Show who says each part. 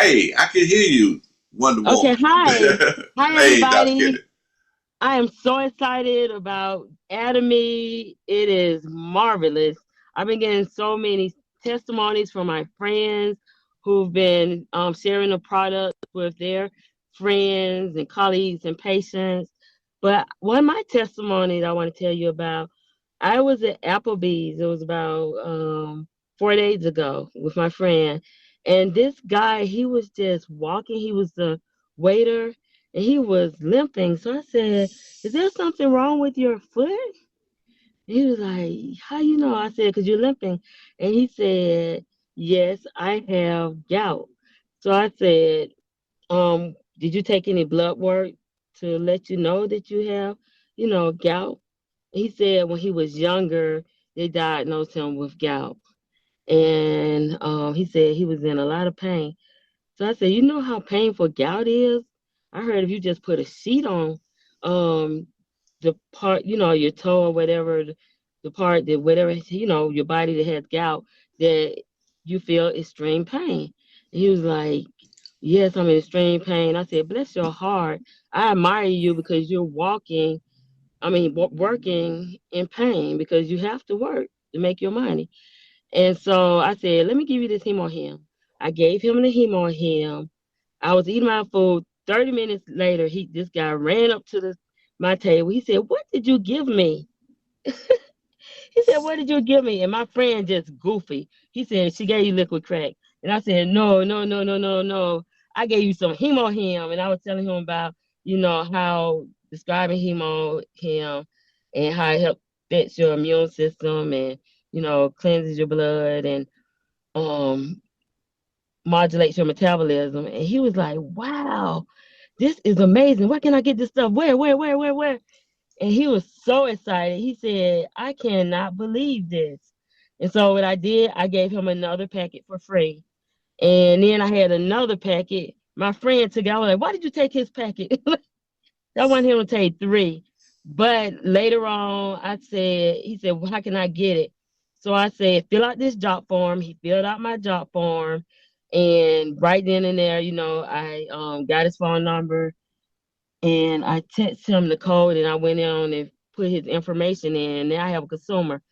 Speaker 1: Hey, I can hear you, Wonder
Speaker 2: Okay,
Speaker 1: Woman.
Speaker 2: hi. Hi,
Speaker 1: Hey, Dr.
Speaker 2: everybody.
Speaker 1: Kennedy.
Speaker 2: I am so excited about Atomy. It is marvelous. I've been getting so many testimonies from my friends who've been sharing the product with their friends and colleagues and patients. But one of my testimonies I want to tell you about, I was at Applebee's. It was about 4 days ago with my friend. And this guy, he was just walking. He was the waiter and he was limping. So I said, "Is there something wrong with your foot?" He was like, "How you know?" I said, "Because you're limping." And he said, "Yes, I have gout." So I said, "Did you take any blood work to let you know that you have, gout?" He said when he was younger, they diagnosed him with gout. And he said he was in a lot of pain. So I said, "You know how painful gout is? I heard if you just put a sheet on um the part, your toe or whatever, the part that whatever, your body that has gout, that you feel extreme pain." And he was like, "Yes, I'm in extreme pain." I said, "Bless your heart. I admire you because you're working in pain because you have to work to make your money." And so I said, "Let me give you this hemo him." I gave him the hemo him. I was eating my food. 30 minutes later, this guy ran up to my table. He said, "What did you give me?" He said, "What did you give me?" And my friend just goofy. He said, "She gave you liquid crack." And I said, "No, no, no, no, no, no. I gave you some hemo him." And I was telling him about, how describing hemo him and how it helps fix your immune system and, cleanses your blood and um modulates your metabolism. And he was like, "Wow, this is amazing. Where can I get this stuff? Where?" And he was so excited. He said, "I cannot believe this." And so what I did, I gave him another packet for free. And then I had another packet. My friend took it. I was like, "Why did you take his packet?" I want him to take three. But later on, he said, "Well, how can I get it?" So I said, "Fill out this job form." He filled out my job form. And right then and there, I got his phone number and I texted him the code and I went on and put his information in. Now I have a consumer.